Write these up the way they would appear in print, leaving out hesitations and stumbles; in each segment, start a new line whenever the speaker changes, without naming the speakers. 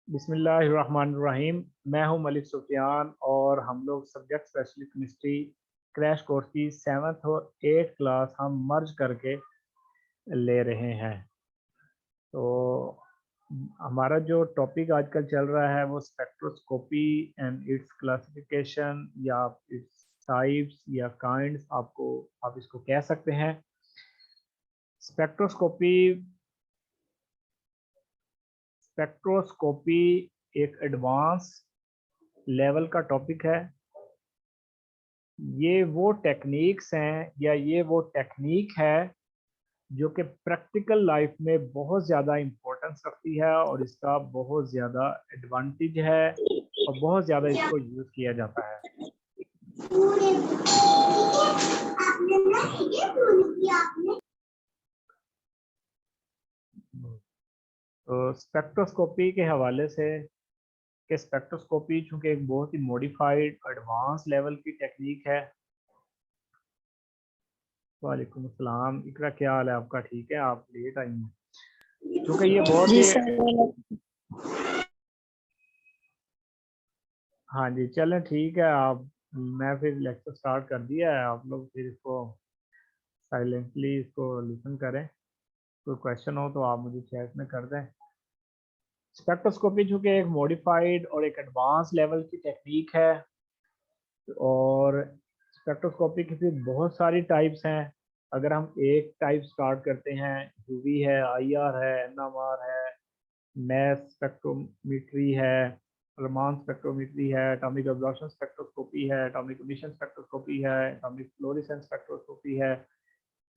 बिस्मिल्लाहिर्रहमानिर्रहीम। मैं हूं मलिक सुफियान और हम लोग subject specialist chemistry crash course की 7th और 8th क्लास हम मर्ज करके ले रहे हैं। तो हमारा जो टॉपिक आजकल चल रहा है वो स्पेक्ट्रोस्कोपी एंड इट्स क्लासिफिकेशन या इट्स टाइप्स या काइंड्स, आप इसको कह सकते हैं। स्पेक्ट्रोस्कोपी स्पेक्ट्रोस्कोपी एक एडवांस लेवल का टॉपिक है। ये वो टेक्निक्स हैं या ये वो टेक्निक है जो कि प्रैक्टिकल लाइफ में बहुत ज़्यादा इम्पोर्टेंस रखती है और इसका बहुत ज़्यादा एडवांटेज है और बहुत ज़्यादा इसको यूज़ किया जाता है। तो स्पेक्ट्रोस्कोपी के हवाले से कि स्पेक्ट्रोस्कोपी चूँकि एक बहुत ही मॉडिफाइड एडवांस लेवल की टेक्निक है। वालेकुम अस्सलाम, इकरा क्या हाल है आपका? ठीक है, आप लेट आई हैं क्योंकि ये बहुत
जी
ही
सर।
हाँ जी, चलें ठीक है। आप मैं फिर लेक्चर स्टार्ट कर दिया है, आप लोग फिर इसको साइलेंटली इसको लिसन करें। कोई क्वेश्चन हो तो आप मुझे चैट में कर दें। स्पेक्ट्रोस्कोपी चूँकि एक मॉडिफाइड और एक एडवांस लेवल की टेक्निक है और स्पेक्ट्रोस्कोपी की फिर बहुत सारी टाइप्स हैं। अगर हम एक टाइप स्टार्ट करते हैं, यूवी है, आईआर है, एनएमआर है, मैस स्पेक्ट्रोमीट्री है, रमान स्पेक्ट्रोमीट्री है, एटॉमिक एब्जॉर्प्शन स्पेक्ट्रोस्कोपी है, एटॉमिक एमिशन स्पेक्ट्रोस्कोपी है, एटॉमिक फ्लोरेसेंस स्पेक्ट्रोस्कोपी है।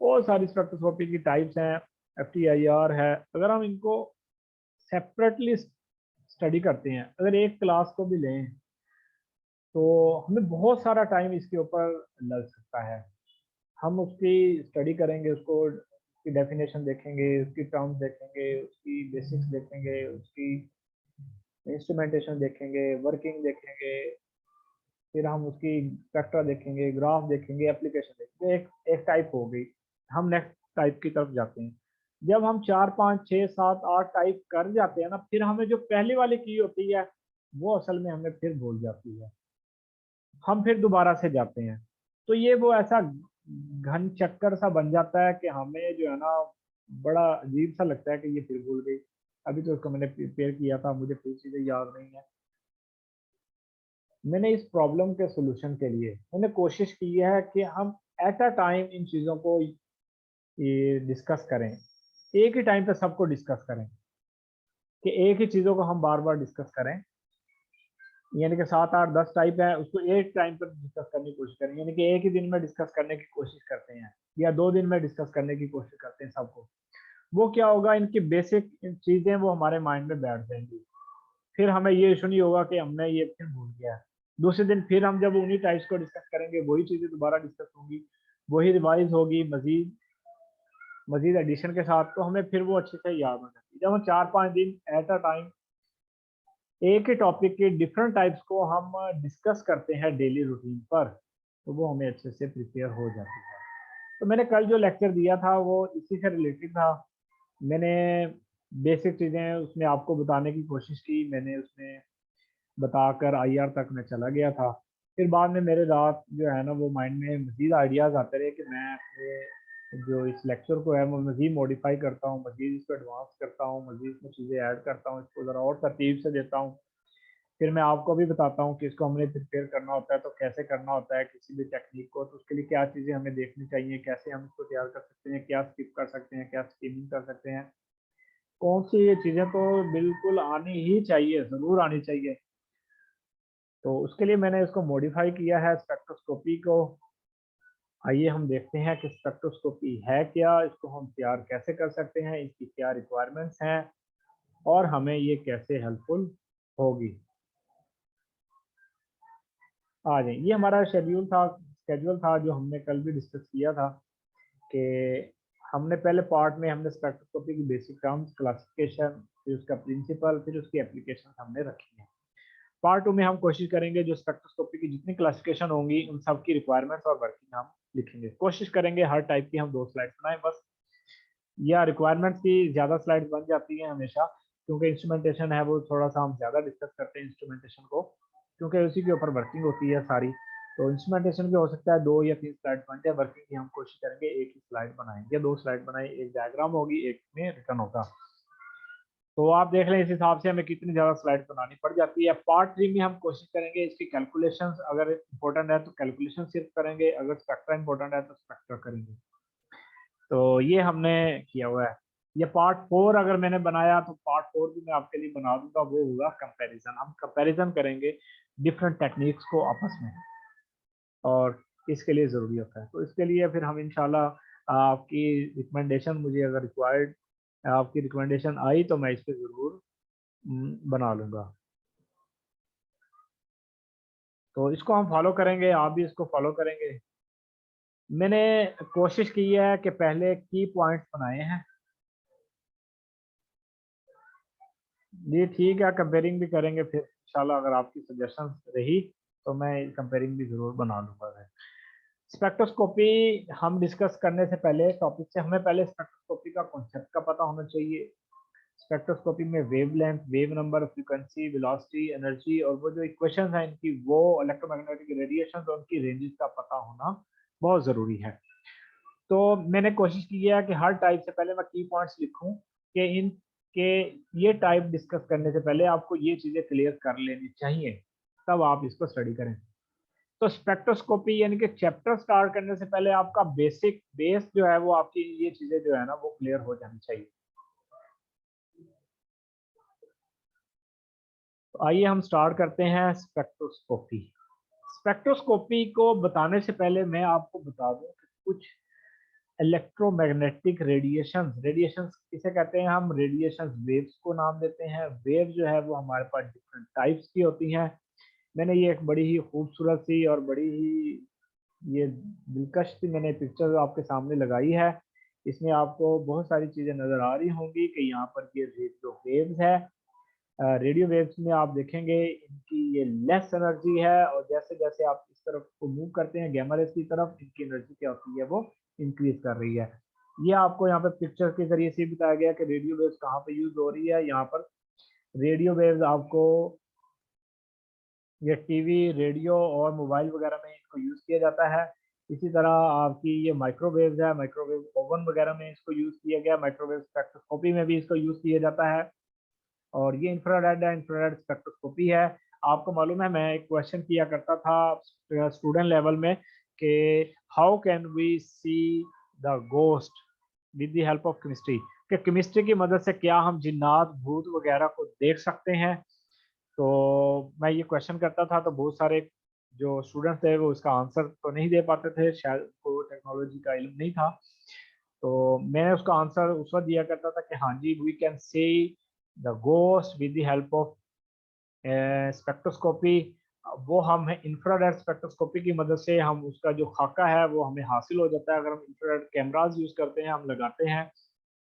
बहुत सारी स्पेक्ट्रोस्कोपी की टाइप्स हैं। एफटीआईआर है। अगर हम इनको सेपरेटली स्टडी करते हैं, अगर एक क्लास को भी लें तो हमें बहुत सारा टाइम इसके ऊपर लग सकता है। हम उसकी स्टडी करेंगे, उसकी डेफिनेशन देखेंगे, उसकी टर्म्स देखेंगे, उसकी बेसिक्स देखेंगे, उसकी इंस्ट्रूमेंटेशन देखेंगे, वर्किंग देखेंगे, फिर हम उसकी स्पेक्ट्रा देखेंगे, ग्राफ देखेंगे, एप्लीकेशन देखेंगे। एक टाइप हो गई। हम नेक्स्ट टाइप की तरफ जाते हैं। जब हम 4 5 6 7 8 टाइप कर जाते हैं ना, फिर हमें जो पहली वाली की होती है वो असल में हमें फिर भूल जाती है। हम फिर दोबारा से जाते हैं। तो ये वो ऐसा घन चक्कर सा बन जाता है कि हमें जो है ना बड़ा अजीब सा लगता है कि ये फिर भूल गई। अभी तो उसको मैंने प्रिपेयर किया था, मुझे फिर चीजें याद नहीं है। मैंने इस प्रॉब्लम के सोल्यूशन के लिए मैंने कोशिश की है कि हम एट अ टाइम इन चीज़ों को ये डिस्कस करें। एक ही टाइम पे सबको डिस्कस करें, कि एक ही चीज़ों को हम बार बार डिस्कस करें। यानी कि 7 8 10 टाइप है, उसको एक टाइम पर डिस्कस करने की कोशिश करें। यानी कि एक ही दिन में डिस्कस करने की कोशिश करते हैं या 2 दिन में डिस्कस करने की कोशिश करते हैं सबको। वो क्या होगा, इनकी बेसिक चीज़ें वो हमारे माइंड में बैठ जाएंगी। फिर हमें ये इशू नहीं होगा कि हमने ये फिर भूल गया है। दूसरे दिन फिर हम जब उन्हीं टाइप्स को डिस्कस करेंगे, वही चीज़ें दोबारा डिस्कस होंगी, वही रिवाइज होगी मजीद मजीद एडिशन के साथ, तो हमें फिर वो अच्छे से याद हो जाती है। जब हम 4 5 दिन एट अ टाइम एक ही टॉपिक के डिफरेंट टाइप्स को हम डिस्कस करते हैं डेली रूटीन पर, तो वो हमें अच्छे से प्रिपेयर हो जाती है। तो मैंने कल जो लेक्चर दिया था वो इसी से रिलेटेड था। मैंने बेसिक चीज़ें उसमें आपको बताने की कोशिश की। मैंने उसमें बताकर आईआर तक मैं चला गया था। फिर बाद में मेरे रात जो है ना वो माइंड में मज़ीद आइडियाज़ आते रहे कि मैं अपने जो इस लेक्चर को है वो मज़ीद मॉडिफाई करता हूँ, मज़ीद इसको एडवांस करता हूँ, मज़ीद इसमें चीज़ें ऐड करता हूँ, इसको ज़रा और तरतीब से देता हूँ। फिर मैं आपको भी बताता हूँ कि इसको हमने प्रिपेयर करना होता है तो कैसे करना होता है किसी भी टेक्निक को, तो उसके लिए क्या चीज़ें हमें देखनी चाहिए, कैसे हम इसको तैयार कर सकते हैं, क्या स्किप कर सकते हैं, क्या स्कीमिंग कर सकते हैं। कौन सी ये चीज़ें तो बिल्कुल आनी ही चाहिए, ज़रूर आनी चाहिए। तो उसके लिए मैंने इसको मॉडिफाई किया है स्पेक्ट्रोस्कोपी को। आइए हम देखते हैं कि स्पेक्ट्रोस्कोपी है क्या, इसको हम तैयार कैसे कर सकते हैं, इसकी क्या रिक्वायरमेंट्स हैं और हमें ये कैसे हेल्पफुल होगी। आ जाए, ये हमारा शेड्यूल था जो हमने कल भी डिस्कस किया था कि हमने पहले पार्ट में हमने स्पेक्ट्रोस्कोपी की बेसिक टर्म्स, क्लासिफिकेशन, फिर उसका प्रिंसिपल, फिर उसकी एप्लीकेशन हमने रखी है। पार्ट 2 में हम कोशिश करेंगे जो स्पेक्ट्रोस्कोपी की जितनी क्लासिफिकेशन होंगी उन सब की रिक्वायरमेंट्स और वर्किंग हम लिखेंगे। कोशिश करेंगे हर टाइप की हम 2 स्लाइड्स बनाएं बस, या रिक्वायरमेंट्स की ज़्यादा स्लाइड्स बन जाती हैं हमेशा, क्योंकि इंस्ट्रूमेंटेशन है वो थोड़ा सा हम ज़्यादा डिस्कस करते हैं इंस्ट्रूमेंटेशन को, क्योंकि उसी के ऊपर वर्किंग होती है सारी। तो इंस्ट्रूमेंटेशन भी हो सकता है 2 या 3 स्लाइड बनते हैं, वर्किंग की हम कोशिश करेंगे एक ही स्लाइड बनाएंगे, 2 स्लाइड बनाए, एक डायग्राम होगी, एक में रिटर्न होगा। तो आप देख लें इस हिसाब से हमें कितनी ज़्यादा स्लाइड बनानी पड़ जाती है। पार्ट 3 में हम कोशिश करेंगे इसकी कैलकुलेशंस अगर इंपॉर्टेंट है तो कैलकुलेशन सिर्फ करेंगे, अगर स्ट्रक्चर इंपॉर्टेंट है तो स्ट्रक्चर करेंगे। तो ये हमने किया हुआ है। ये पार्ट 4 अगर मैंने बनाया तो पार्ट 4 भी मैं आपके लिए बना दूंगा, वो होगा कंपैरिजन। हम कंपैरिजन करेंगे डिफरेंट टेक्निक्स को आपस में, और इसके लिए ज़रूरी होता है। तो इसके लिए फिर हम इंशाल्लाह आपकी रिकमेंडेशन, मुझे अगर रिक्वायर्ड आपकी रिकमेंडेशन आई तो मैं इस पर ज़रूर बना लूँगा। तो इसको हम फॉलो करेंगे, आप भी इसको फॉलो करेंगे। मैंने कोशिश की है कि पहले की पॉइंट्स बनाए हैं। ये ठीक है, कंपेयरिंग भी करेंगे फिर इंशाल्लाह, अगर आपकी सजेशन रही तो मैं कंपेयरिंग भी ज़रूर बना लूँगा। स्पेक्ट्रोस्कोपी हम डिस्कस करने से पहले टॉपिक से हमें पहले स्पेक्ट्रोस्कोपी का कॉन्सेप्ट का पता होना चाहिए। स्पेक्ट्रोस्कोपी में wavelength, wave number, frequency, velocity, energy और वो जो इक्वेशंस हैं इनकी, वो इलेक्ट्रोमैग्नेटिक रेडिएशन और उनकी रेंजेस का पता होना बहुत ज़रूरी है। तो मैंने कोशिश की है कि हर टाइप से पहले मैं की पॉइंट्स लिखूं कि इन के ये टाइप डिस्कस करने से पहले आपको ये चीज़ें क्लियर कर लेनी चाहिए, तब आप इसको स्टडी करें। तो स्पेक्ट्रोस्कोपी यानी कि चैप्टर स्टार्ट करने से पहले आपका बेसिक बेस जो है वो आपकी ये चीज़ें जो है ना वो क्लियर हो जानी चाहिए। तो आइए हम स्टार्ट करते हैं स्पेक्ट्रोस्कोपी। स्पेक्ट्रोस्कोपी को बताने से पहले मैं आपको बता दूं कि कुछ इलेक्ट्रोमैग्नेटिक रेडिएशंस किसे कहते हैं हम, रेडिएशंस वेव्स को नाम देते हैं। वेव जो है वो हमारे पास डिफरेंट टाइप्स की होती हैं। मैंने ये एक बड़ी ही खूबसूरत सी और बड़ी ही ये दिलकश सी मैंने पिक्चर आपके सामने लगाई है। इसमें आपको बहुत सारी चीज़ें नज़र आ रही होंगी कि यहाँ पर ये रेडियो वेव्स है। रेडियो वेव्स में आप देखेंगे इनकी ये लेस एनर्जी है, और जैसे जैसे आप इस तरफ को मूव करते हैं गैमा रेस की तरफ, इनकी एनर्जी क्या होती है वो इंक्रीज कर रही है। ये आपको यहाँ पर पिक्चर के जरिए से बताया गया कि रेडियो वेव्स कहाँ पे यूज हो रही है। यहाँ पर रेडियो वेव्स आपको ये टीवी, रेडियो और मोबाइल वगैरह में इनको यूज किया जाता है। इसी तरह आपकी ये माइक्रोवेव्स है, माइक्रोवेव ओवन वगैरह में इसको यूज किया गया, माइक्रोवेव स्पेक्ट्रोस्कोपी में भी इसको यूज किया जाता है। और ये इंफ्रारेड है, इंफ्रारेड स्पेक्ट्रोस्कोपी है। आपको मालूम है मैं एक क्वेश्चन किया करता था स्टूडेंट लेवल में कि how can we see the ghost with the help of chemistry, कि केमिस्ट्री की मदद से क्या हम जिन्नात, भूत वगैरह को देख सकते हैं। तो मैं ये क्वेश्चन करता था तो बहुत सारे जो स्टूडेंट्स थे वो इसका आंसर तो नहीं दे पाते थे, शायद को टेक्नोलॉजी का इल्म नहीं था। तो मैंने उसका आंसर उस वक्त दिया करता था कि हाँ जी, we can see the ghost with the help of spectroscopy. वो हम इंफ्रारेड स्पेक्ट्रोस्कोपी की मदद से हम उसका जो खाका है वो हमें हासिल हो जाता है। अगर हम इंफ्रारेड कैमराज यूज़ करते हैं, हम लगाते हैं,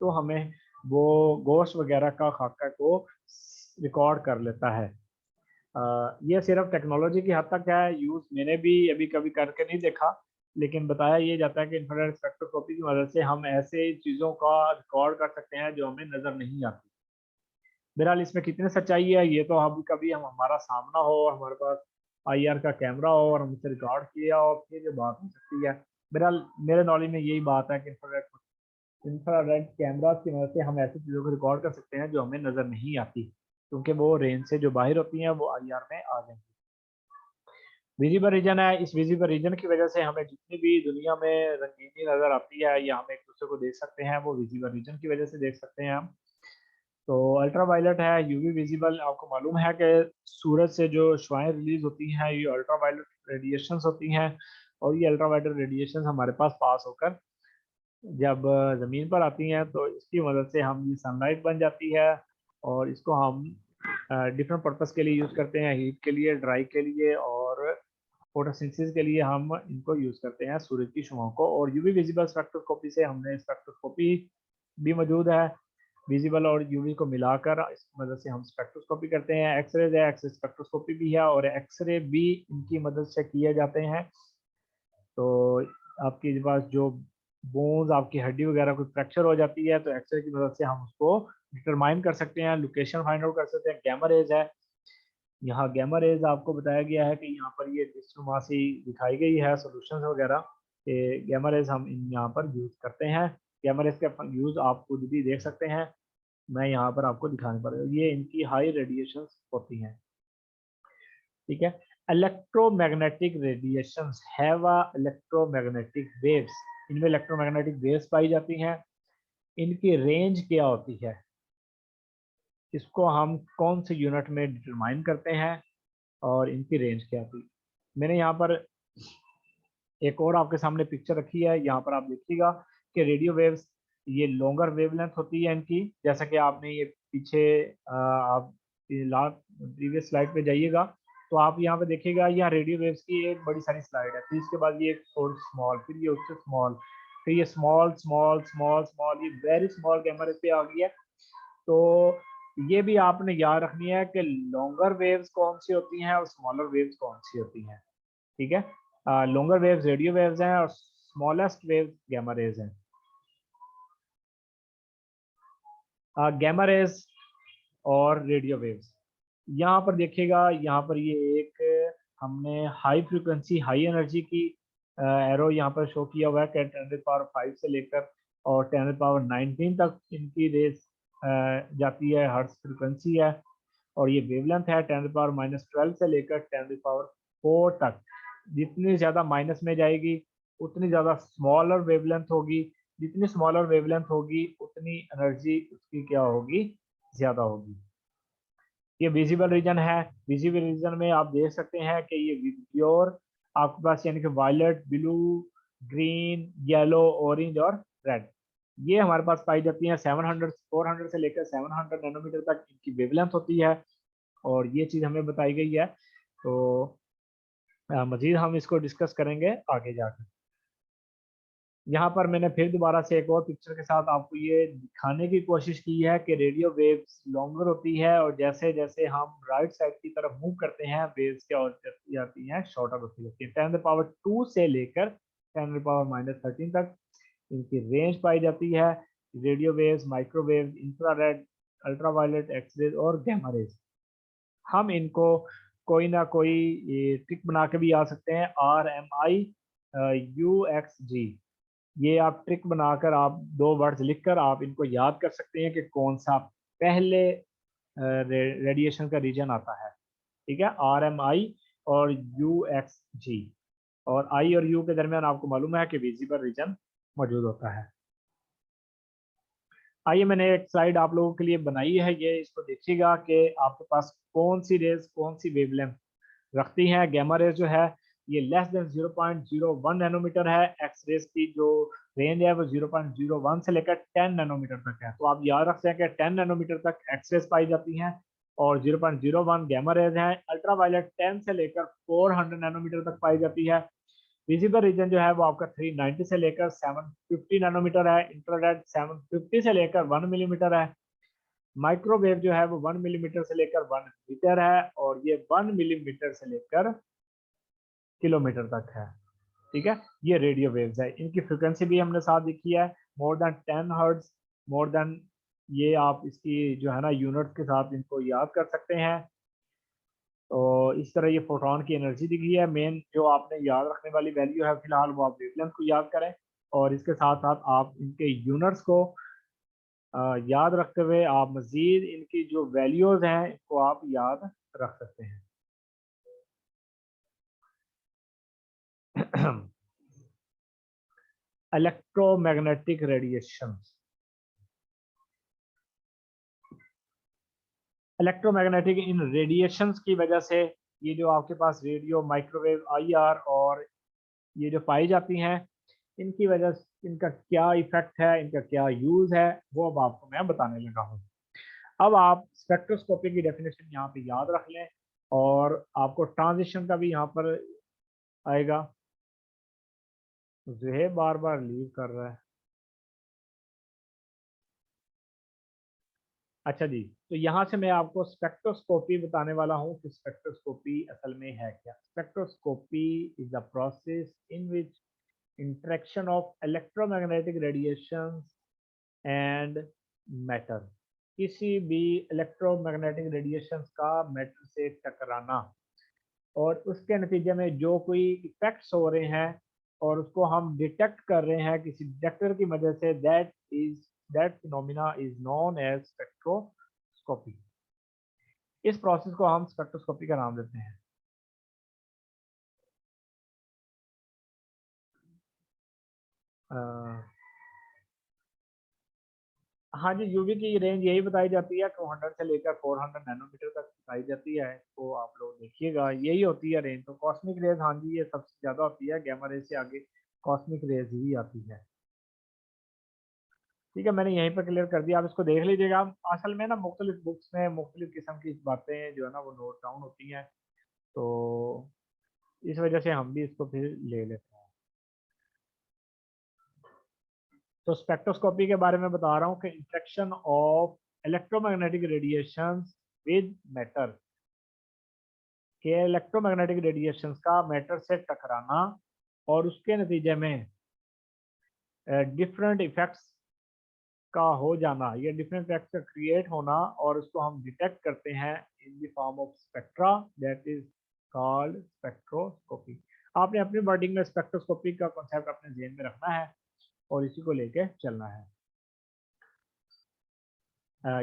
तो हमें वो गोश्त वगैरह का खाका को रिकॉर्ड कर लेता है। ये सिर्फ टेक्नोलॉजी की हद तक है, यूज़ मैंने भी अभी कभी करके नहीं देखा, लेकिन बताया ये जाता है कि इंफ्रारेड स्पेक्ट्रोस्कोपी की मदद से हम ऐसे चीज़ों का रिकॉर्ड कर सकते हैं जो हमें नज़र नहीं आती। बहरहाल इसमें कितनी सच्चाई है ये तो अभी कभी हम हमारा सामना हो, हमारे पास आईआर का कैमरा हो और हमसे रिकॉर्ड किया और फिर ये बात हो सकती है। बहरहाल मेरे नॉलेज में यही बात है कि इंफ्रारेड कैमरा की मदद से हम ऐसी चीज़ों को रिकॉर्ड कर सकते हैं जो हमें नज़र नहीं आती, क्योंकि वो रेंज से जो बाहर होती हैं वो आईआर में आ जाएंगी। विजिबल रीजन है, इस विजिबल रीजन की वजह से हमें जितनी भी दुनिया में रंगीनी नज़र आती है या हम एक दूसरे को देख सकते हैं, वो विजिबल रीजन की वजह से देख सकते हैं हम। तो अल्ट्रावायलेट है, यूवी विजिबल, आपको मालूम है कि सूरज से जो शुआएं रिलीज होती हैं ये अल्ट्रावायलेट रेडिएशंस होती हैं, और ये अल्ट्रावायलेट रेडिएशंस हमारे पास होकर जब ज़मीन पर आती हैं तो इसकी मदद से हम ये सनलाइट बन जाती है, और इसको हम डिफरेंट पर्पस के लिए यूज़ करते हैं, हीट के लिए, ड्राई के लिए और फोटोसिंथेसिस के लिए हम इनको यूज़ करते हैं सूरज की शुआओं को। और यूवी विजिबल स्पेक्ट्रोस्कोपी से हमने स्पेक्ट्रोस्कोपी भी मौजूद है, विजिबल और यूवी को मिलाकर इस मदद से हम स्पेक्ट्रोस्कोपी करते हैं। एक्सरे है, एक्सरे स्पेक्ट्रोस्कोपी भी है, और एक्सरे भी इनकी मदद से किए जाते हैं। तो आपके पास जो बोन्स, आपकी हड्डी वगैरह कोई फ्रैक्चर हो जाती है तो एक्सरे की मदद से हम उसको डिटरमाइन कर सकते हैं, लोकेशन फाइंड आउट कर सकते हैं। गैमा रेज है, यहाँ गैमा रेज आपको बताया गया है कि यहाँ पर ये डिस्ट्रोमासी दिखाई गई है सॉल्यूशंस वगैरह के गैमा रेज हम यहाँ पर यूज़ करते हैं। गैमा रेज का यूज़ आप खुद भी देख सकते हैं, मैं यहाँ पर आपको दिखाने पर ये इनकी हाई रेडिएशन होती हैं। ठीक है, electromagnetic radiations have electromagnetic waves, इनमें इलेक्ट्रोमैग्नेटिक वेव्स पाई जाती हैं। इनकी रेंज क्या होती है, इसको हम कौन से यूनिट में डिटरमाइन करते हैं और इनकी रेंज क्या थी। मैंने यहाँ पर एक और आपके सामने पिक्चर रखी है, यहाँ पर आप देखिएगा कि रेडियो वेव्स ये लॉन्गर वेवलेंथ होती है इनकी, जैसा कि आपने ये पीछे आप लास्ट प्रीवियस स्लाइड पे जाइएगा तो आप यहाँ पे देखिएगा, यहाँ रेडियो वेव्स की एक बड़ी सारी स्लाइड है, फिर इसके बाद ये थोड़ी स्मॉल, फिर ये उससे स्मॉल, फिर ये स्मॉल स्मॉल स्मॉल स्मॉल, ये वेरी स्मॉल गैमा रे पे आ गई है। तो ये भी आपने याद रखनी है कि लॉन्गर वेव्स कौन सी होती हैं और स्मॉलर वेव्स कौन सी होती हैं। ठीक है, लॉन्गर वेव्स रेडियो वेव्स हैं और स्मॉलेस्ट वेव्स गैमा रेज हैं। गैमा रेज और रेडियो वेव्स, यहाँ पर देखिएगा, यहाँ पर ये एक हमने हाई फ्रीक्वेंसी हाई एनर्जी की एरो यहाँ पर शो किया हुआ है कि 10⁵ से लेकर और 10⁻19 तक इनकी रेज जाती है, हर्ट्ज फ्रीक्वेंसी है। और ये वेवलेंथ है 10⁻⁻12 से लेकर 10⁻4 तक। जितनी ज़्यादा माइनस में जाएगी उतनी ज़्यादा स्मॉलर वेवलेंथ होगी, जितनी स्मॉलर वेवलेंथ होगी उतनी एनर्जी उसकी क्या होगी, ज़्यादा होगी। ये विजिबल रीजन है, विजिबल रीजन में आप देख सकते हैं कि ये प्योर आपके पास यानी कि violet, blue, green, yellow, orange और रेड, ये हमारे पास पाई जाती हैं। 400 से लेकर 700 नैनोमीटर तक इनकी वेवलेंथ होती है और ये चीज़ हमें बताई गई है। तो मजीद हम इसको डिस्कस करेंगे आगे जाकर। यहाँ पर मैंने फिर दोबारा से एक और पिक्चर के साथ आपको ये दिखाने की कोशिश की है कि रेडियो वेव्स लॉन्गर होती है और जैसे जैसे हम राइट साइड की तरफ मूव करते हैं वेव्स क्या होती जाती हैं, शॉर्टर होती जाती है। 10⁻2 से लेकर 10⁻⁻13 तक इनकी रेंज पाई जाती है। Radio waves, microwave, infrared, ultraviolet, X-rays और गैमा रेज। हम इनको कोई ना कोई ट्रिक बना के भी आ सकते हैं, RMI UXG, ये आप ट्रिक बनाकर आप दो वर्ड्स लिखकर आप इनको याद कर सकते हैं कि कौन सा पहले रेडिएशन का रीजन आता है। ठीक है, RMI और UXG, और आई और यू के दरमियान आपको मालूम है कि विजिबल रीजन मौजूद होता है। आइए मैंने एक स्लाइड आप लोगों के लिए बनाई है, ये इसको देखिएगा कि आपके पास कौन सी रेज कौन सी वेवलेंथ रखती हैं। गैमा रेज जो है ये लेस देन 0.01 नैनोमीटर है, एक्स रेज की जो रेंज है वो 0.01 से लेकर 10 नैनोमीटर तक है। तो आप याद रख सकते हैं कि 10 नैनोमीटर तक एक्स रेज पाई जाती हैं और 0.01 गैमा रेज है। अल्ट्रावायलेट 10 से लेकर 400 नैनोमीटर तक पाई जाती है। विजिबल रीजन जो है वो आपका 390 से लेकर 750 नैनोमीटर है। इंफ्रारेड 750 से लेकर 1 मिलीमीटर है। माइक्रोवेव जो है वो 1 मिलीमीटर से लेकर 1 मीटर है और ये 1 मिलीमीटर से लेकर किलोमीटर तक है। ठीक है, ये रेडियो वेव्स है, इनकी फ्रिक्वेंसी भी हमने साथ लिखी है, more than 10 hertz, more than, ये आप इसकी जो है ना यूनिट के साथ इनको याद कर सकते हैं। तो इस तरह ये फोटोन की एनर्जी दिखी है। मेन जो आपने याद रखने वाली वैल्यू है फिलहाल वो आप वेवलेंथ को याद करें और इसके साथ साथ आप इनके यूनिट्स को याद रखते हुए आप मजीद इनकी जो वैल्यूज हैं इनको आप याद रख सकते हैं। इलेक्ट्रोमैग्नेटिक रेडिएशन, इलेक्ट्रोमैग्नेटिक इन रेडिएशंस की वजह से ये जो आपके पास रेडियो, माइक्रोवेव, आईआर और ये जो पाई जाती हैं, इनकी वजह से इनका क्या इफेक्ट है, इनका क्या यूज है, वो अब आपको मैं बताने लगा हूँ। अब आप स्पेक्ट्रोस्कोपी की डेफिनेशन यहाँ पे याद रख लें और आपको ट्रांजिशन का भी यहाँ पर आएगा। ज़ुहैब बार बार लीव कर रहा है। अच्छा जी, तो यहाँ से मैं आपको स्पेक्ट्रोस्कोपी बताने वाला हूँ कि स्पेक्ट्रोस्कोपी असल में है क्या। Spectroscopy is the process in which interaction of electromagnetic radiations and matter, किसी भी इलेक्ट्रोमैग्नेटिक रेडिएशंस का मैटर से टकराना और उसके नतीजे में जो कोई इफेक्ट्स हो रहे हैं और उसको हम डिटेक्ट कर रहे हैं किसी डिटेक्टर की मदद से, that phenomena is known as spectroscopy. इस प्रोसेस को हम स्पेक्ट्रोस्कोपी का नाम देते हैं। हाँ जी, यूवी की रेंज यही बताई जाती है, 200 से लेकर 400 नैनोमीटर तक बताई जाती है। तो आप लोग देखिएगा यही होती है रेंज। तो कॉस्मिक रेज, हाँ जी, ये सबसे ज़्यादा होती है, गैमा रेज से आगे कॉस्मिक रेज ही आती है। ठीक है, मैंने यहीं पर क्लियर कर दिया, आप इसको देख लीजिएगा। असल में ना मुख्तलिफ बुक्स में मुख्तलिफ किस्म की बातें जो है ना वो नोट डाउन होती हैं, तो इस वजह से हम भी इसको फिर ले लेते हैं। तो स्पेक्ट्रोस्कोपी के बारे में बता रहा हूँ कि interaction of electromagnetic radiations with matter, के इलेक्ट्रोमैग्नेटिक रेडिएशंस का मैटर से टकराना और उसके नतीजे में डिफरेंट इफेक्ट्स का हो जाना, ये डिफरेंट इफेक्ट्स का क्रिएट होना, और उसको हम डिटेक्ट करते हैं in the form of spectra, that is called spectroscopy. आपने अपनी वर्डिंग में स्पेक्ट्रोस्कोपी का कॉन्सेप्ट अपने ज़हन में रखना है और इसी को लेके चलना है।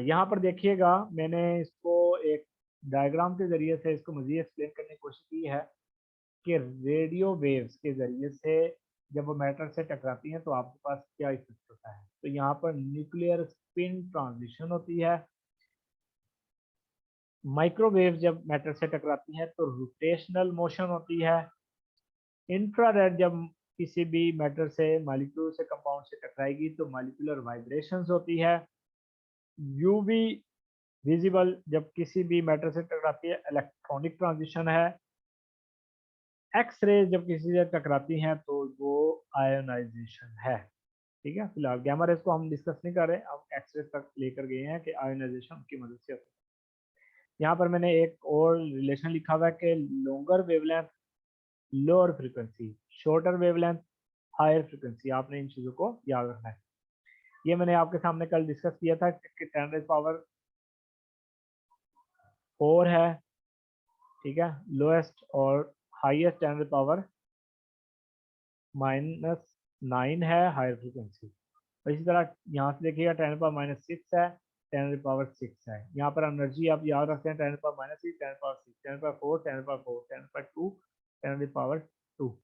यहाँ पर देखिएगा, मैंने इसको एक डायग्राम के जरिए से इसको मज़ीद एक्सप्लेन करने की कोशिश की है कि रेडियो वेव्स के जरिए से जब वो मैटर से टकराती हैं तो आपके पास क्या इफेक्ट होता है। तो यहाँ पर न्यूक्लियर स्पिन ट्रांजिशन होती है। माइक्रोवेव जब मैटर से टकराती हैं तो रोटेशनल मोशन होती है। इंफ्रारेड जब किसी भी मैटर से मॉलिक्यूल से कंपाउंड से टकराएगी तो मॉलिक्यूलर वाइब्रेशंस होती है। यूवी विजिबल जब किसी भी मैटर से टकराती है, इलेक्ट्रॉनिक ट्रांजिशन है। एक्स रे जब किसी से टकराती हैं तो वो आयोनाइजेशन है। ठीक है, फिलहाल गैमा रेज को हम डिस्कस नहीं कर रहे, अब एक्स रे तक लेकर गए हैं कि आयोनाइजेशन की मदद से होता है। यहाँ पर मैंने एक और रिलेशन लिखा हुआ है कि longer wavelength lower frequency, shorter wavelength higher frequency. आपने इन चीज़ों को याद रखना है। ये मैंने आपके सामने कल डिस्कस किया था कि 10⁻⁴ है, ठीक है, लोएस्ट, और हाईएस्ट 10⁻⁻9 है हायर फ्रीक्वेंसी। और इसी तरह यहाँ से देखिएगा 10⁻⁻6 है, 10⁻6 है। यहाँ पर एनर्जी आप याद रखते हैं 10⁻6, 10⁻6, 10⁻4, 10⁻4, 10⁻2, 10⁻2।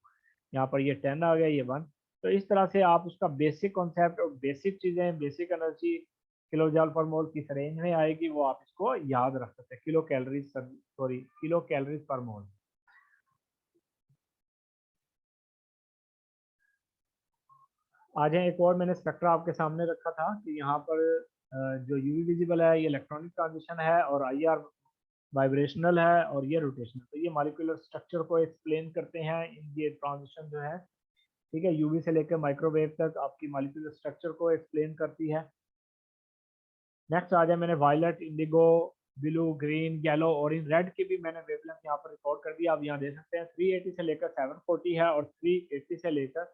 यहाँ पर ये 10 आ गया, ये 1। तो इस तरह से आप उसका बेसिक कॉन्सेप्ट और बेसिक चीज़ें, बेसिक एनर्जी किलो जॉल पर मोल किस रेंज में आएगी वो आप इसको याद रख सकते हैं। Kilo calories, sorry, kilo calories per mole. आ जाए, एक और मैंने स्पेक्ट्रा आपके सामने रखा था कि यहाँ पर जो यूवी विजिबल है ये इलेक्ट्रॉनिक ट्रांजिशन है, और आईआर वाइब्रेशनल है, और ये रोटेशनल। तो ये मॉलिक्यूलर स्ट्रक्चर को एक्सप्लेन करते हैं ये ट्रांजिशन जो है। ठीक है, यूवी से लेकर माइक्रोवेव तक आपकी मॉलिक्यूलर स्ट्रक्चर को एक्सप्लेन करती है। नेक्स्ट आ जाए, मैंने violet, indigo, blue, green, yellow, orange, red की भी मैंने वेवलेंथ यहाँ पर रिकॉर्ड कर दिया। आप यहाँ देख सकते हैं 380 से लेकर 740 है, और 380 से लेकर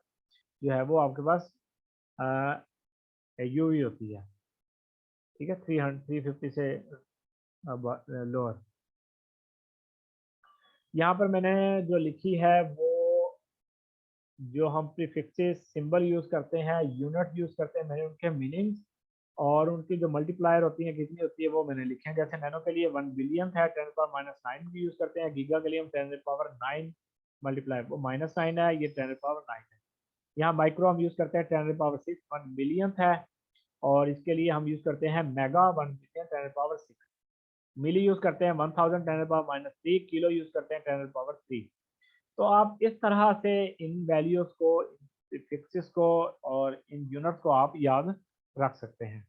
जो है वो आपके पास यूवी होती है। ठीक है, 300 350 से लोअर। यहाँ पर मैंने जो लिखी है वो, जो हम प्रीफिक्सेस सिंबल यूज करते हैं, यूनिट यूज करते हैं, मैंने उनके मीनिंग्स और उनकी जो मल्टीप्लायर होती है कितनी होती है वो मैंने लिखे हैं। जैसे नैनो के लिए 1 बिलियन है, 10⁻⁹ भी यूज करते हैं। गीगा के लिए हम 10⁻9 मल्टीप्लायर, वो -9 है, ये 10⁻9 है। यहाँ माइक्रो हम यूज करते हैं 10⁻6, 1 बिलियन है, और इसके लिए हम यूज करते हैं मेगा, 1 बिलियन, 10⁻6। मिली यूज करते हैं 1000, 10⁻3। किलो यूज करते हैं 10⁻3। तो आप इस तरह से इन वैल्यूज को, फिक्सेस को और इन यूनिट्स को आप याद रख सकते हैं।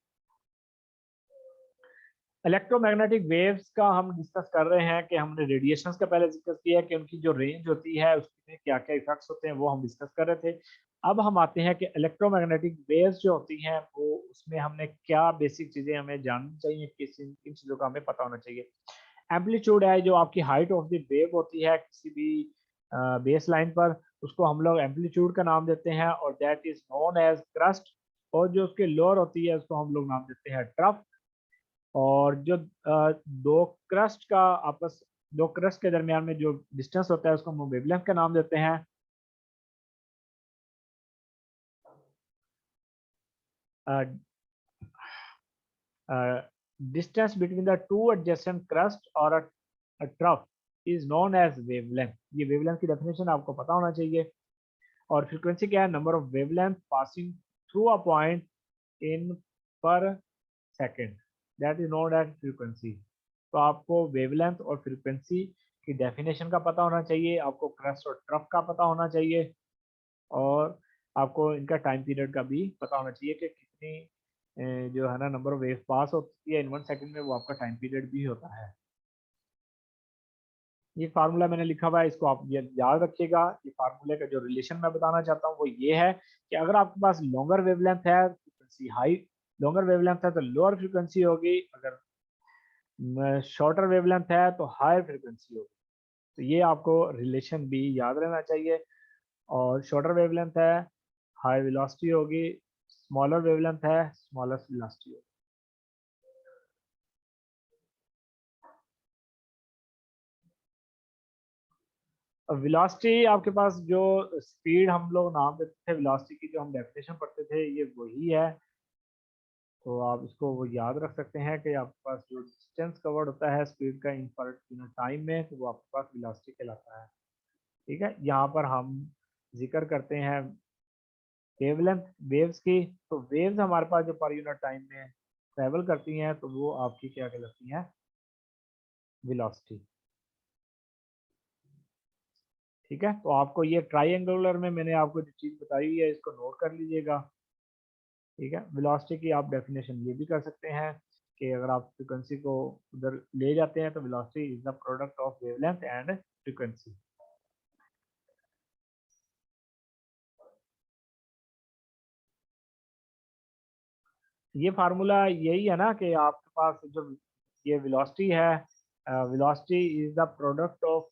इलेक्ट्रोमैग्नेटिक वेव्स का हम डिस्कस कर रहे हैं कि हमने रेडिएशंस का पहले जिक्र किया है कि उनकी जो रेंज होती है उसमें क्या क्या इफेक्ट्स होते हैं, वो हम डिस्कस कर रहे थे। अब हम आते हैं कि इलेक्ट्रोमैग्नेटिक वेव्स जो होती हैं वो, उसमें हमने क्या बेसिक चीज़ें हमें जाननी चाहिए, किन चीज़ों का हमें पता होना चाहिए। एम्पलीट्यूड है, जो आपकी हाइट ऑफ द वेव होती है किसी भी बेस लाइन पर, उसको हम लोग एम्पलीट्यूड का नाम देते हैं, और that is known as crust. और जो उसके लोअर होती है उसको हम लोग नाम देते हैं ट्रफ। और जो दो क्रस्ट का आपस दो क्रस्ट के दरमियान में जो डिस्टेंस होता है उसको हम वेवलेंथ का नाम देते हैं। Distance between the two adjacent crest और a trough is known as wavelength. ये वेवलेंथ की डेफिनेशन आपको पता होना चाहिए। और फ्रीक्वेंसी क्या है? Number of wavelength passing through a point in per second, that is known as frequency. तो आपको वेवलेंथ और फ्रीक्वेंसी की डेफिनेशन का पता होना चाहिए, आपको क्रस्ट और ट्रफ का पता होना चाहिए, और आपको इनका टाइम पीरियड का भी पता होना चाहिए कि कितनी जो है ना नंबर ऑफ वेव पास होती है इन 1 सेकंड में, वो आपका टाइम पीरियड भी होता है। ये फार्मूला मैंने लिखा हुआ है, इसको आप ये याद रखिएगा। ये फार्मूले का जो रिलेशन मैं बताना चाहता हूँ वो ये है कि अगर आपके पास लॉन्गर वेवलेंथ है, फ्रीक्वेंसी हाई, लॉन्गर वेवलेंथ है तो लोअर फ्रीक्वेंसी होगी, अगर शॉर्टर वेवलेंथ है तो हायर फ्रीक्वेंसी होगी। तो ये आपको रिलेशन भी याद रहना चाहिए। और शॉर्टर वेवलेंथ है, हाई वेलोसिटी होगी, स्मॉलर वेवलेंथ है, स्मॉलर वेलोसिटी होगी। वेलोसिटी आपके पास जो स्पीड हम लोग नाम देते थे, वेलोसिटी की जो हम डेफिनेशन पढ़ते थे, ये वही है। तो आप इसको वो याद रख सकते हैं कि आपके पास जो डिस्टेंस कवर्ड होता है स्पीड का इन पर टाइम में, तो वो आपके पास वेलोसिटी कहलाता है। ठीक है, यहाँ पर हम जिक्र करते हैं वेवलेंथ वेव्स की। तो वेव्स हमारे पास जो पर यूनिट टाइम में ट्रेवल करती हैं, तो वो आपकी क्या कहलाती हैं? वेलोसिटी। ठीक है, तो आपको ये ट्राइंगुलर में मैंने आपको जो चीज़ बताई हुई है इसको नोट कर लीजिएगा। ठीक है, वेलोसिटी की आप डेफिनेशन ये भी कर सकते हैं कि अगर आप फ्रीक्वेंसी को उधर ले जाते हैं तो velocity is the product of wavelength and frequency. ये फार्मूला यही है ना कि आपके पास जो ये वेलोसिटी है, velocity is the product of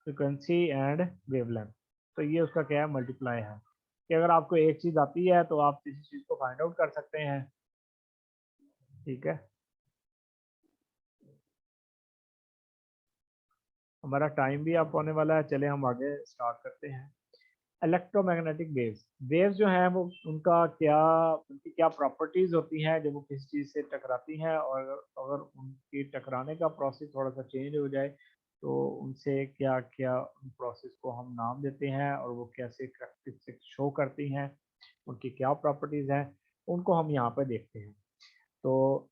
frequency and wavelength. तो ये उसका क्या है? मल्टीप्लाई है कि अगर आपको एक चीज़ आती है तो आप किसी चीज़ को फाइंड आउट कर सकते हैं। ठीक है, हमारा टाइम भी अप होने वाला है, चले हम आगे स्टार्ट करते हैं। इलेक्ट्रोमैग्नेटिक वेव्स, वेव्स जो हैं वो उनकी क्या प्रॉपर्टीज होती हैं जब वो किसी चीज़ से टकराती हैं, और अगर उनकी टकराने का प्रोसेस थोड़ा सा चेंज हो जाए तो उनसे क्या क्या प्रोसेस को हम नाम देते हैं, और वो कैसे करैक्टरिस्टिक शो करती हैं, उनकी क्या प्रॉपर्टीज हैं, उनको हम यहाँ पर देखते हैं। तो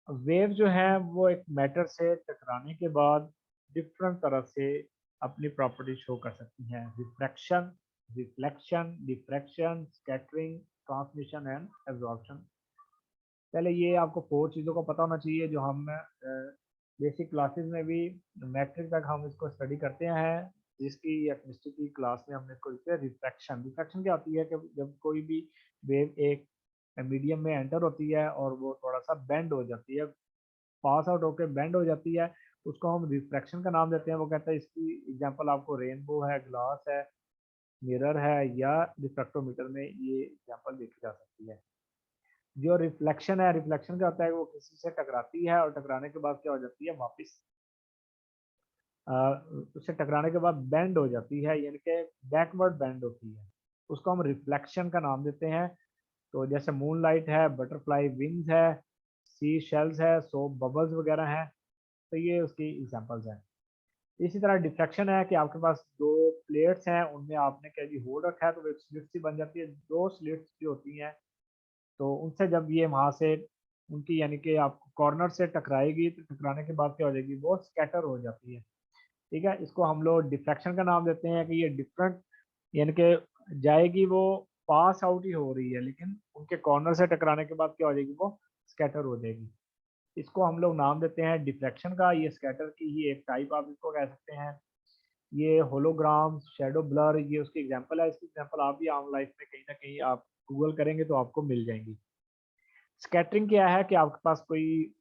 वेव जो है वो एक मैटर से टकराने के बाद डिफरेंट तरह से अपनी प्रॉपर्टी शो कर सकती हैं। Refraction, reflection, diffraction, scattering, transmission and absorption. पहले ये आपको 4 चीज़ों का पता होना चाहिए जो हम बेसिक क्लासेस में भी मैट्रिक तक हम इसको स्टडी करते हैं, जिसकी या केमिस्ट्री की क्लास में हमने इसको लिखा है रिफ्रैक्शन। रिफ्रैक्शन क्या होती है कि जब कोई भी वेव एक मीडियम में एंटर होती है और वो थोड़ा सा बेंड हो जाती है, पास आउट होकर बेंड हो जाती है, उसको हम रिफ्रैक्शन का नाम देते हैं। वो कहता है, इसकी एग्जांपल आपको रेनबो है, ग्लास है, मिरर है, या रिफ्रैक्टोमीटर में ये एग्जांपल देखी जा सकती है। जो रिफ्लेक्शन है, रिफ्लेक्शन क्या होता है? वो किसी से टकराती है और टकराने के बाद क्या हो जाती है? वापस अ, उससे टकराने के बाद बेंड हो जाती है, यानी कि बैकवर्ड बेंड होती है, उसको हम रिफ्लेक्शन का नाम देते हैं। तो जैसे मून लाइट है, बटरफ्लाई विंग्स है, सी शेल्स है, सोप बबल्स वगैरह हैं, तो ये उसकी एग्जांपल्स हैं। इसी तरह डिफ्रैक्शन है कि आपके पास दो प्लेट्स हैं, उनमें आपने क्या जी होल रखा है, तो वो एक स्लिट सी बन जाती है। दो स्लिट्स जो होती हैं, तो उनसे जब ये वहाँ से उनकी यानी कि आप कॉर्नर से टकराएगी, तो टकराने के बाद क्या हो जाएगी? वो स्कैटर हो जाती है। ठीक है, इसको हम लोग डिफ्रैक्शन का नाम देते हैं कि ये डिफरेंट यानी कि जाएगी, वो पास आउट ही हो रही है, लेकिन उनके कॉर्नर से टकराने के बाद क्या हो जाएगी? वो स्कैटर हो जाएगी। इसको हम लोग नाम देते हैं डिफ्रैक्शन का। ये स्कैटर की ही एक टाइप आप इसको कह सकते हैं। ये होलोग्राम, शेडो ब्लर, ये उसकी एग्जांपल है। इसकी एग्जांपल आप भी आम लाइफ में कहीं ना कहीं आप गूगल करेंगे तो आपको मिल जाएंगी। स्कैटरिंग क्या है कि आपके पास कोई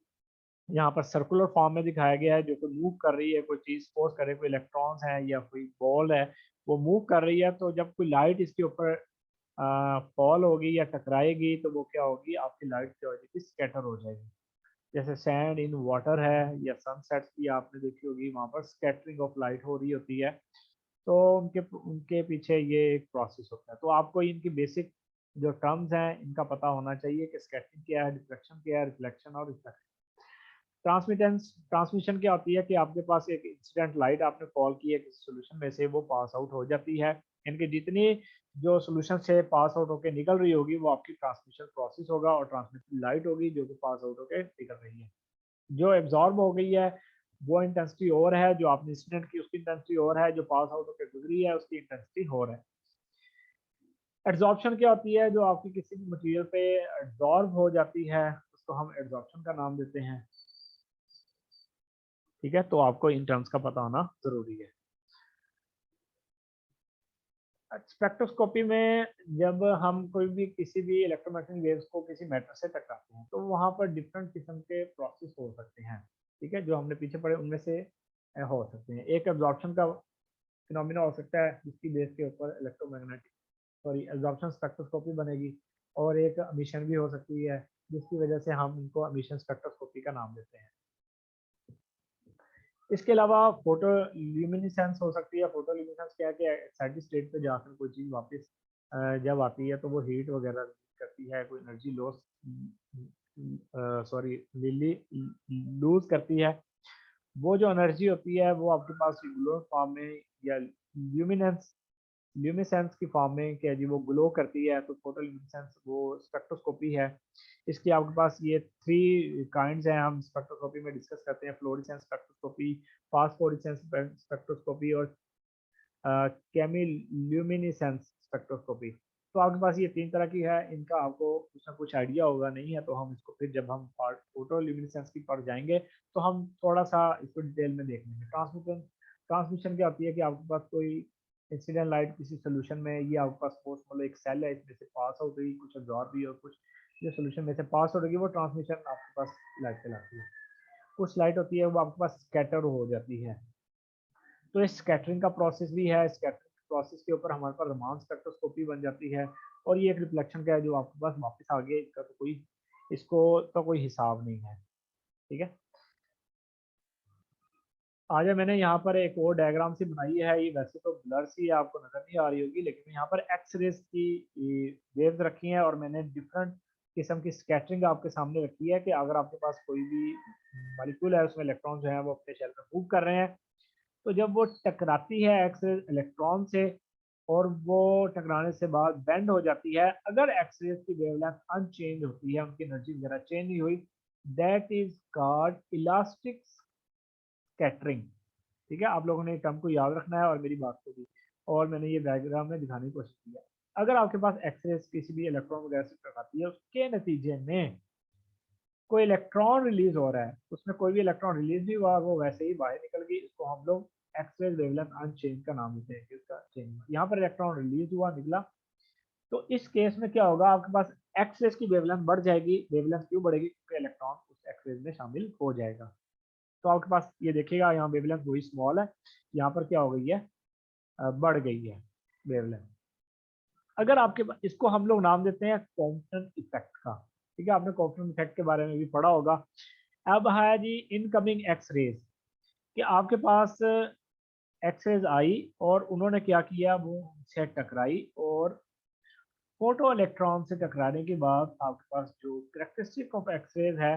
यहाँ पर सर्कुलर फॉर्म में दिखाया गया है, जो कोई मूव कर रही है, कोई चीज सपोज करे कोई इलेक्ट्रॉन्स है या कोई बॉल है, वो मूव कर रही है, तो जब कोई लाइट इसके ऊपर फॉल होगी या टकराएगी, तो वो क्या होगी? आपकी लाइट क्या हो जाएगी? स्कैटर हो जाएगी। जैसे सैंड इन वाटर है या सनसेट की आपने देखी होगी, वहाँ पर स्कैटरिंग ऑफ लाइट हो रही होती है। तो उनके उनके पीछे ये एक प्रोसेस होता है। तो आपको इनकी बेसिक जो टर्म्स हैं इनका पता होना चाहिए कि स्कैटरिंग क्या है, डिफ्लेक्शन क्या है, रिफ्लेक्शन और रिफ्लेक्शन। ट्रांसमिटेंस ट्रांसमिशन क्या होती है कि आपके पास एक इंसिडेंट लाइट आपने कॉल की है किसी सोल्यूशन में से, वो पास आउट हो जाती है। इनकी जितनी जो सोल्यूशन से पास आउट होकर निकल रही होगी वो आपकी ट्रांसमिशन प्रोसेस होगा, और ट्रांसमिटेड लाइट होगी जो कि पास आउट होकर निकल रही है। जो एब्जॉर्ब हो गई है वो इंटेंसिटी और है, जो आपने इंसिडेंट की उसकी इंटेंसिटी और है, जो पास आउट होकर गुजरी है उसकी इंटेंसिटी और है। एड्जॉर्प्शन क्या होती है, जो आपकी किसी भी मटेरियल पे एब्जॉर्ब हो जाती है उसको हम एड्जॉर्प्शन का नाम देते हैं। ठीक है, तो आपको इन टर्म्स का पता होना जरूरी है। स्पेक्ट्रोस्कोपी में जब हम कोई भी किसी भी इलेक्ट्रोमैग्नेटिक वेव्स को किसी मैटर से टकराते हैं तो वहाँ पर डिफरेंट किस्म के प्रोसेस हो सकते हैं। ठीक है, जो हमने पीछे पढ़े उनमें से हो सकते हैं। एक एब्जॉर्प्शन का फिनोमिना हो सकता है जिसकी बेस के ऊपर इलेक्ट्रोमैग्नेटिक सॉरी एब्जॉर्प्शन स्पेक्ट्रोस्कोपी बनेगी, और एक एमिशन भी हो सकती है जिसकी वजह से हम इनको एमिशन स्पेक्ट्रोस्कोपी का नाम देते हैं। इसके अलावा फोटो ल्यूमिनेसेंस हो सकती है। फोटो ल्यूमिनेसेंस क्या है कि एक्साइटेड स्टेट पे जाकर कोई चीज़ वापस जब आती है तो वो हीट वगैरह करती है, कोई एनर्जी लॉस सॉरी लूज करती है। वो जो एनर्जी होती है वो आपके पास रेगुलर फॉर्म में या ल्यूमिनेंस ल्यूमिसेंस की फॉर्म में क्या जी वो ग्लो करती है, तो फोटो ल्यूमिनेसेंस वो स्पेक्ट्रोस्कोपी है। इसकी आपके पास ये 3 काइंड्स हैं, हम स्पेक्ट्रोस्कोपी में डिस्कस करते हैं। फ्लोरेसेंस स्पेक्ट्रोस्कोपी, फास्फोरेसेंस स्पेक्ट्रोस्कोपी और केमिल्यूमिनेसेंस स्पेक्ट्रोस्कोपी। तो आपके पास ये 3 तरह की है, इनका आपको कुछ ना कुछ आइडिया होगा, नहीं है तो हम इसको फिर जब हम फोटो ल्यूमिनेसेंस की पर जाएंगे तो हम थोड़ा सा इसको डिटेल में देख लेंगे। ट्रांसमिशन ट्रांसमिशन क्या होती है कि आपके पास कोई इंसिडेंट लाइट किसी सोल्यूशन में, ये आपके पास पोस्ट मतलब एक सेल है, इसमें से पास आउट हुई, कुछ अब्जॉर्ब भी और कुछ जो सोल्यूशन में से पास आउट होगी, वो ट्रांसमिशन आपके पास लाइट कहलाती है। कुछ लाइट होती है वो आपके पास स्कैटर हो जाती है, तो इस स्कैटरिंग का प्रोसेस भी है। स्कैटरिंग प्रोसेस के ऊपर हमारे पास रमान स्पेक्ट्रोस्कोपी बन जाती है, और ये एक रिफ्लेक्शन का है जो आपके पास वापस आ गया, इसका तो कोई इसको तो कोई हिसाब नहीं है। ठीक है, आज मैंने यहाँ पर एक और डायग्राम सी बनाई है, ये वैसे तो ब्लर सी है आपको नजर नहीं आ रही होगी, लेकिन यहाँ पर एक्स रेज की वेव्स रखी हैं और मैंने डिफरेंट किस्म की स्कैटरिंग आपके सामने रखी है कि अगर आपके पास कोई भी मॉलिक्यूल है उसमें इलेक्ट्रॉन जो है वो अपने शेल में मूव कर रहे हैं, तो जब वो टकराती है एक्स रे इलेक्ट्रॉन से और वो टकराने से बाद बेंड हो जाती है, अगर एक्स रेज की वेवलेंथ अनचेंज होती है, उनकी एनर्जी वगैरह चेंज नहीं हुई, that is called elastic scattering. ठीक है, आप लोगों ने टर्म को याद रखना है और मेरी बात को भी, और मैंने ये डायग्राम में दिखाने की कोशिश की है। अगर आपके पास एक्स रेज किसी भी इलेक्ट्रॉन वगैरह से टकराती है, उसके नतीजे में कोई इलेक्ट्रॉन रिलीज हो रहा है, उसमें कोई भी इलेक्ट्रॉन रिलीज नहीं हुआ, वो वैसे ही बाहर निकल गई, इसको हम लोग एक्स-रे वेवलेंथ अनचेंज का नाम देते हैं कि उसका चेंज हुआ। यहाँ पर इलेक्ट्रॉन रिलीज हुआ निकला, तो इस केस में क्या होगा, आपके पास एक्स-रेज की वेवलेंथ बढ़ जाएगी। वेवलेंथ क्यों बढ़ेगी, क्योंकि इलेक्ट्रॉन उस एक्स-रेज में शामिल हो जाएगा। तो आपके पास ये देखिएगा यहाँ वेवलेंथ वही स्मॉल है, यहाँ पर क्या हो गई है, बढ़ गई है वेवलेंथ। अगर आपके पास, इसको हम लोग नाम देते हैं कॉम्पटन इफेक्ट का। ठीक है, आपने कॉम्पटन इफेक्ट के बारे में भी पढ़ा होगा। अब है जी इनकमिंग एक्स रेज, कि आपके पास एक्स रेज आई और उन्होंने क्या किया, वो उनसे टकराई, और फोटो इलेक्ट्रॉन से टकराने के बाद आपके पास जो करेक्टरिस्टिक ऑफ एक्स रेज है,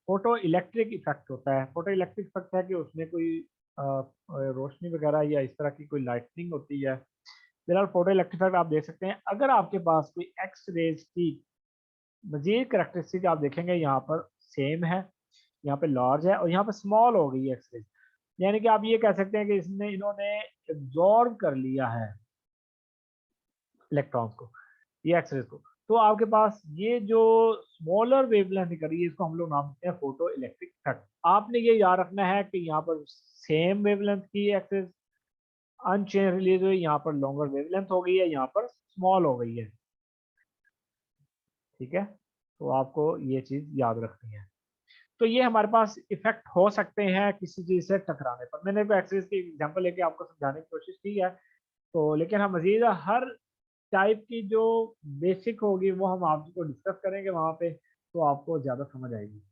फोटो इलेक्ट्रिक इफेक्ट होता है। फोटो इलेक्ट्रिक इफेक्ट है कि उसमें कोई रोशनी वगैरह या इस तरह की कोई लाइटनिंग होती है। फिलहाल फोटो इलेक्ट्रिक इफेक्ट आप देख सकते हैं। अगर आपके पास कोई एक्स रेज की मजीद करेक्टरिस्टिक आप देखेंगे, यहाँ पर सेम है, यहाँ पे लार्ज है और यहाँ पे स्मॉल हो गई है एक्स रेज, यानी कि आप ये कह सकते हैं कि इसने इन्होंने एब्जॉर्ब कर लिया है इलेक्ट्रॉन्स को, ये एक्स रेज को। तो आपके पास ये जो स्मॉलर वेवलेंथ निकल रही है, इसको हम लोग नाम देते हैं फोटो इलेक्ट्रिक इफेक्ट। आपने ये याद रखना है कि यहाँ पर सेम वेवलेंथ की एक्स रेज अनचेंज रिलीज हुई, यहाँ पर लॉन्गर वेवलेंथ हो गई है, यहाँ पर स्मॉल हो गई है। ठीक है, तो आपको ये चीज याद रखनी है। तो ये हमारे पास इफेक्ट हो सकते हैं किसी चीज से टकराने पर। मैंने भी एक्सरेज की एग्जांपल लेके आपको समझाने की कोशिश की है, तो लेकिन हम मजीद हर टाइप की जो बेसिक होगी वो हम आपको डिस्कस करेंगे वहां पे, तो आपको ज्यादा समझ आएगी।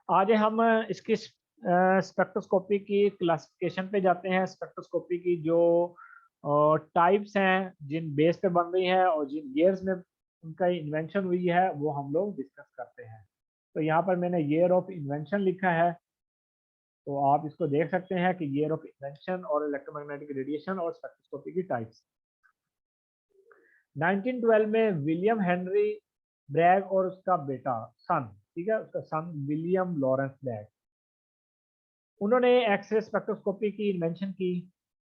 आज हम इसकी स्पेक्ट्रोस्कोपी की क्लासिफिकेशन पे जाते हैं। स्पेक्ट्रोस्कोपी की जो टाइप्स हैं, जिन बेस पे बन रही हैं और जिन ईयर्स में उनका इन्वेंशन हुई है, वो हम लोग डिस्कस करते हैं। तो यहाँ पर मैंने ईयर ऑफ इन्वेंशन लिखा है, तो आप इसको देख सकते हैं कि ईयर ऑफ इन्वेंशन और इलेक्ट्रोमैग्नेटिक रेडिएशन और स्पेक्ट्रोस्कोपी की टाइप्स। 1912 में विलियम हेनरी ब्रैग और उसका बेटा सन, ठीक है, उसका सन विलियम लॉरेंस ब्रैग, उन्होंने एक्सरे स्पेक्ट्रोस्कोपी की इन्वेंशन की।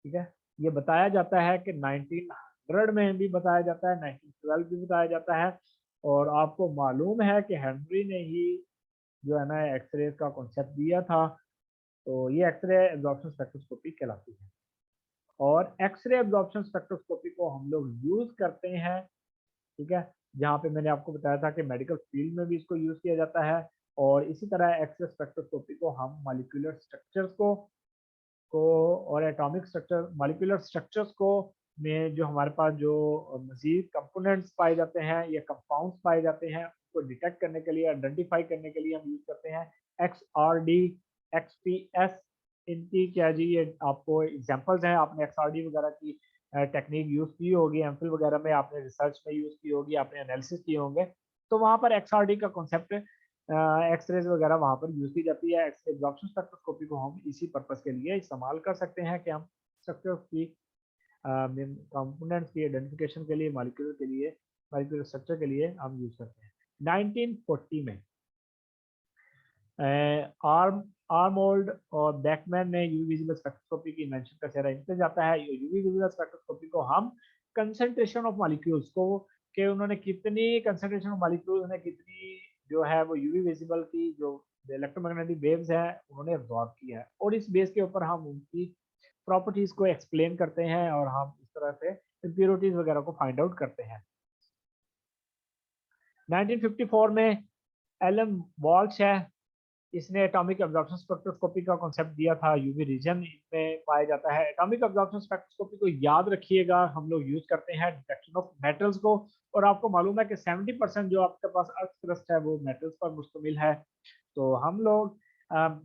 ठीक है, ये बताया जाता है कि 1900 में भी बताया जाता है, 1912 भी बताया जाता है। और आपको मालूम है कि हेनरी ने ही जो है ना एक्सरे का कॉन्सेप्ट दिया था। तो ये एक्सरे एब्जॉर्प्शन स्पेक्ट्रोस्कोपी कहलाती है। और एक्सरे एब्जॉर्प्शन स्पेक्ट्रोस्कोपी को हम लोग यूज करते हैं, ठीक है, जहाँ पे मैंने आपको बताया था कि मेडिकल फील्ड में भी इसको यूज किया जाता है। और इसी तरह एक्सरे स्पेक्ट्रोस्कोपी को हम मॉलिक्यूलर स्ट्रक्चर्स को और एटॉमिक स्ट्रक्चर, मॉलिक्यूलर स्ट्रक्चर्स को में जो हमारे पास जो मजीद कंपोनेंट्स पाए जाते हैं या कंपाउंड्स पाए जाते हैं, उसको डिटेक्ट करने के लिए, आइडेंटिफाई करने के लिए हम यूज करते हैं XRD, XPS। इनकी क्या जी, ये आपको एग्जांपल्स हैं, आपने XRD वगैरह की टेक्निक यूज की होगी, एमफिल वगैरह में आपने रिसर्च में यूज की होगी, आपने एनालिसिस किए होंगे। तो वहाँ पर XRD का कॉन्सेप्ट, एक्सरेज वगैरह वहाँ पर यूज की जाती है। एक्सरे एब्जॉर्प्शन स्पेक्ट्रोस्कोपी को हम इसी पर्पस के लिए इस्तेमाल कर सकते हैं कि हम स्ट्रक्चर की कंपोनेंट्स की आइडेंटिफिकेशन के लिए, मॉलिक्यूलर के लिए, मॉलिक्यूलर स्ट्रक्चर के लिए हम यूज करते हैं। 1940 में आर्म आर्मोल्ड और बैकमैन ने यूवी विजिबल स्पेक्ट्रोस्कोपी की इन्वेंशन का सेहरा इन पे जाता है। यूवी विजिबल स्पेक्ट्रोस्कोपी को हम कंसंट्रेशन ऑफ मॉलिक्यूल्स को, कि उन्होंने कितनी कंसंट्रेशन ऑफ मॉलिक्यूल्स ने कितनी जो है वो यूवी विजिबल की जो इलेक्ट्रोमैग्नेटिक वेव्स है उन्होंने अब्जॉर्ब किया है, और इस बेस के ऊपर हम उनकी प्रॉपर्टीज को एक्सप्लेन करते हैं और हम इस तरह से इम्प्योरिटीज वगैरह को फाइंड आउट करते हैं। 1954 में एलन वॉल्श है, इसने एटॉमिक एब्जॉर्प्शन स्पेक्ट्रोस्कोपी का कॉन्सेप्ट दिया था। यूवी रीजन में पाया जाता है। एटॉमिक एब्जॉर्प्शन स्पेक्ट्रोस्कोपी को याद रखिएगा, हम लोग यूज करते हैं डिटेक्शन ऑफ मेटल्स को। और आपको मालूम है कि 70% जो आपके पास अर्थ क्रस्ट है वो मेटल्स पर मुश्तमिल है। तो हम लोग